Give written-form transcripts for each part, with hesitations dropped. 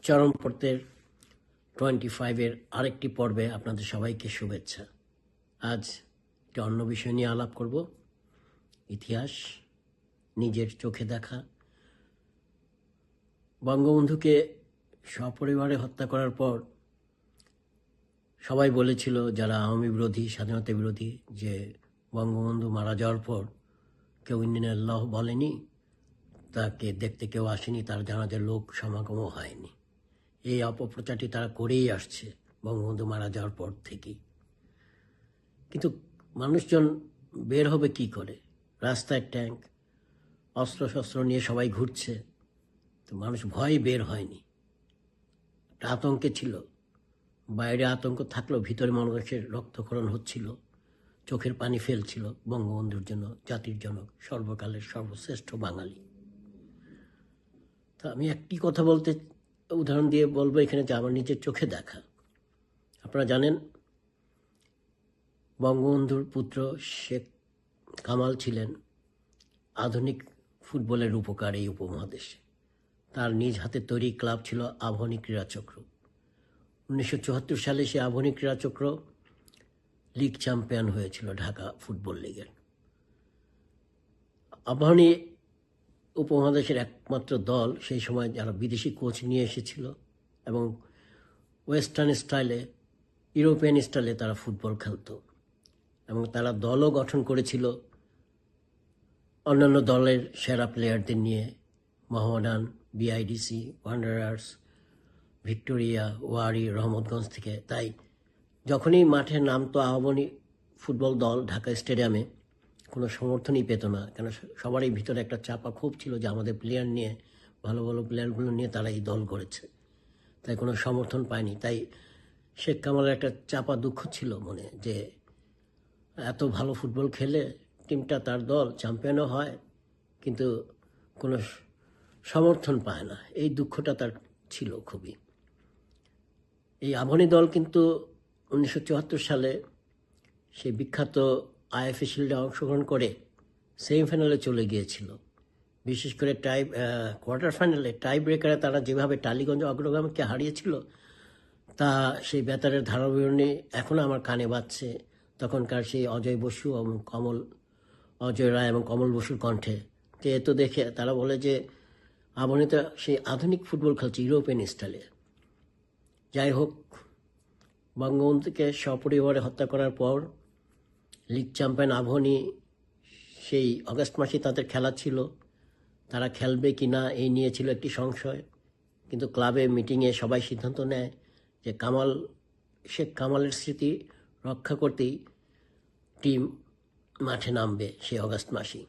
চরম পড়তের 25-এর আরেকটি পর্বে আপনাদের সবাইকে শুভেচ্ছা। আজ একটি অন্য বিষয় নিয়ে আলাপ করব। ইতিহাস, নিজের চোখে দেখা। বঙ্গবন্ধুকে সপরিবারে হত্যা করার পর সবাই বলেছিল, যারা আওয়ামী বিরোধী, স্বাধীনতা বিরোধী, যে বঙ্গবন্ধু মারা যাওয়ার পর কেউ ইন্নালিল্লাহ বলেনি, তাকে দেখতে কেউ আসেনি, তার জানাজার লোক সমাগমও হয়নি। এই অপপ্রচারটি তারা করেই আসছে বঙ্গবন্ধু মারা যাওয়ার পর থেকেই। কিন্তু মানুষজন বের হবে কি করে? রাস্তায় ট্যাঙ্ক, অস্ত্রশস্ত্র নিয়ে সবাই ঘুরছে, তো মানুষ ভয়ে বের হয়নি। আতঙ্কে ছিল, বাইরে আতঙ্ক থাকলেও ভিতরে মানুষের রক্তক্ষরণ হচ্ছিল, চোখের পানি ফেলছিল বঙ্গবন্ধুর জন্য, জাতির জন্য, সর্বকালের সর্বশ্রেষ্ঠ বাঙালি। তা আমি একটি কথা উদাহরণ দিয়ে বলবো এখানে, যে আমার নিজের চোখে দেখা। আপনারা জানেন, বঙ্গবন্ধুর পুত্র শেখ কামাল ছিলেন আধুনিক ফুটবলের রূপকার এই উপমহাদেশে। তার নিজ হাতে তৈরি ক্লাব ছিল আবাহনী ক্রীড়াচক্র। 1974 সালে সে আবাহনী ক্রীড়াচক্র লিগ চ্যাম্পিয়ন হয়েছিল, ঢাকা ফুটবল লিগের। আবাহনী উপমহাদেশের একমাত্র দল সেই সময়, যারা বিদেশি কোচ নিয়ে এসেছিল এবং ওয়েস্টার্ন স্টাইলে, ইউরোপিয়ান স্টাইলে তারা ফুটবল খেলত। এবং তারা দলও গঠন করেছিল অন্যান্য দলের সেরা প্লেয়ারদের নিয়ে, মোহামেডান, বিআইডিসি, ওয়ান্ডারার্স, ভিক্টোরিয়া, ওয়ারি, রহমতগঞ্জ থেকে। তাই যখনই মাঠে নামতো আবাহনী ফুটবল দল ঢাকা স্টেডিয়ামে, কোনো সমর্থনই পেত না, কেন সবারই ভিতরে একটা চাপা ক্ষোভ ছিল যে আমাদের প্লেয়ার নিয়ে, ভালো ভালো প্লেয়ারগুলো নিয়ে তারা এই দল গড়েছে, তাই কোনো সমর্থন পায়নি। তাই শেখ কামালের একটা চাপা দুঃখ ছিল মনে, যে এত ভালো ফুটবল খেলে টিমটা, তার দল চ্যাম্পিয়নও হয়, কিন্তু কোনো সমর্থন পায় না। এই দুঃখটা তার ছিল খুবই। এই আবাহনী দল কিন্তু 1974 সালে সেই বিখ্যাত আইএফএ শিল্ডে অংশগ্রহণ করে সেমিফাইনালে চলে গিয়েছিল। বিশেষ করে কোয়ার্টার ফাইনালে টাই ব্রেকারে তারা যেভাবে টালিগঞ্জ অগ্রগামীকে হারিয়েছিল, তা সেই বেতারের ধারাবিবরণী এখনও আমার কানে বাজছে। তখনকার সেই অজয় বসু এবং অজয় রায় এবং কমল বসুর কণ্ঠে, যে এত দেখে তারা বলে যে আবাহনীতে সেই আধুনিক ফুটবল খেলছে ইউরোপিয়ান স্টাইলে। যাই হোক, বঙ্গবন্ধুকে সপরিবারে হত্যা করার পর লিগ চ্যাম্পিয়ন আবাহনী, সেই অগাস্ট মাসে তাদের খেলা ছিল, তারা খেলবে কি না এই নিয়ে ছিল একটি সংশয়। কিন্তু ক্লাবে মিটিংয়ে সবাই সিদ্ধান্ত নেয় যে শেখ কামালের স্মৃতি রক্ষা করতেই টিম মাঠে নামবে সেই অগাস্ট মাসেই।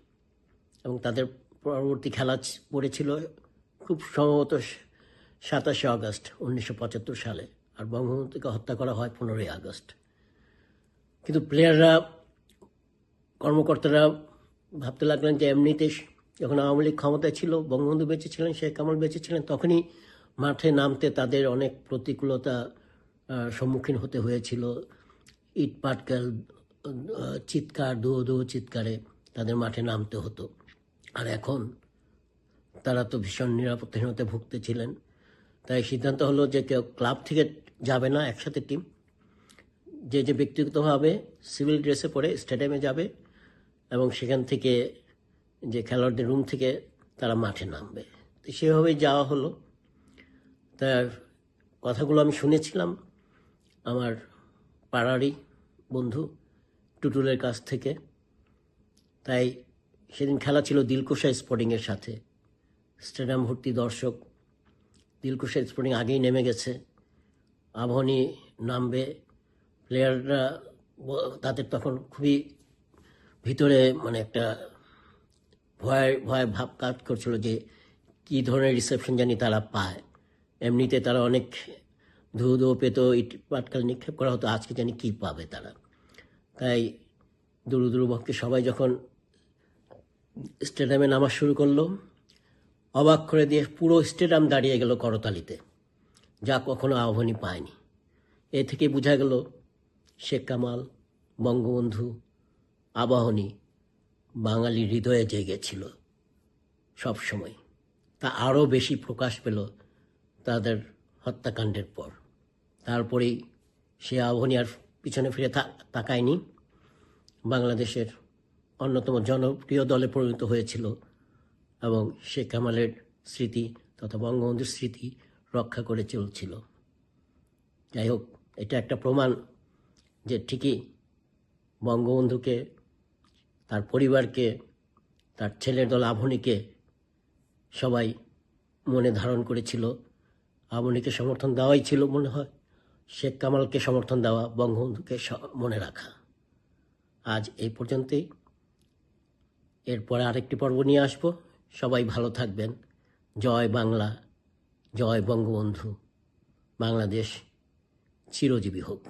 এবং তাদের পরবর্তী খেলা পড়েছিল খুব সম্ভবত 27শে আগস্ট 1975 সালে, আর বঙ্গবন্ধুকে হত্যা করা হয় 15ই আগস্ট। কিন্তু প্লেয়াররা, কর্মকর্তারা ভাবতে লাগলেন যে এমনিতে যখন আওয়ামী লীগ ক্ষমতায় ছিল, বঙ্গবন্ধু বেঁচে ছিলেন, শেখ কামাল বেঁচে ছিলেন, তখনই মাঠে নামতে তাদের অনেক প্রতিকূলতা সম্মুখীন হতে হয়েছিল। ইট পাটকেল, চিৎকার, দো চিৎকারে তাদের মাঠে নামতে হতো। আর এখন তারা তো ভীষণ নিরাপত্তাহীনতায় ভুগতেছিলেন। তাই সিদ্ধান্ত হলো যে কেউ ক্লাব থেকে যাবে না একসাথে টিম, যে ব্যক্তিগতভাবে সিভিল ড্রেসে পরে স্টেডিয়ামে যাবে এবং সেখান থেকে যে খেলোয়াড়দের রুম থেকে তারা মাঠে নামবে। তো সেভাবেই যাওয়া হলো। তার কথাগুলো আমি শুনেছিলাম আমার পাড়ারই বন্ধু টুটুলের কাছ থেকে। তাই সেদিন খেলা ছিল দিলকুশা স্পোর্টিংয়ের সাথে। স্টেডিয়াম ভর্তি দর্শক, দিলকুশা স্পোর্টিং আগেই নেমে গেছে, আবাহনী নামবে। প্লেয়াররা, তাদের তখন খুবই ভিতরে একটা ভয় ভাব কাজ করছিল যে কী ধরনের রিসেপশন জানি তারা পায়। এমনিতে তারা অনেক ধুধো পেত, ইট পাটকাল নিক্ষেপ করা হতো, আজকে জানি কী পাবে তারা। তাই দুরুভক্তি সবাই যখন স্টেডিয়ামে নামা শুরু করলো, অবাক করে দিয়ে পুরো স্টেডিয়াম দাঁড়িয়ে গেল করতালিতে, যা কখনো আবাহনী পায়নি। এ থেকে বোঝা গেল শেখ কামাল, বঙ্গবন্ধু, আবাহনী বাঙালি হৃদয়ে জেগেছিল সবসময়। তা আরও বেশি প্রকাশ পেল তাদের হত্যাকাণ্ডের পর। তারপরেই সে আবাহনী আর পিছনে ফিরে তাকায়নি, বাংলাদেশের অন্যতম জনপ্রিয় দলে পরিণত হয়েছিল এবং শেখ কামালের স্মৃতি তথা বঙ্গবন্ধুর স্মৃতি রক্ষা করে চলছিল। যাই হোক, এটা একটা প্রমাণ যে ঠিকই বঙ্গবন্ধুকে, তার পরিবারকে, তার ছেলের দল আবাহনীকে সবাই মনে ধারণ করেছিল। আবাহনীকে সমর্থন দেওয়াই ছিল মনে হয় শেখ কামালকে সমর্থন দেওয়া, বঙ্গবন্ধুকে মনে রাখা। আজ এই পর্যন্তই। এরপরে আরেকটি পর্ব নিয়ে আসব। সবাই ভালো থাকবেন। জয় বাংলা, জয় বঙ্গবন্ধু। বাংলাদেশ চিরজীবী হোক।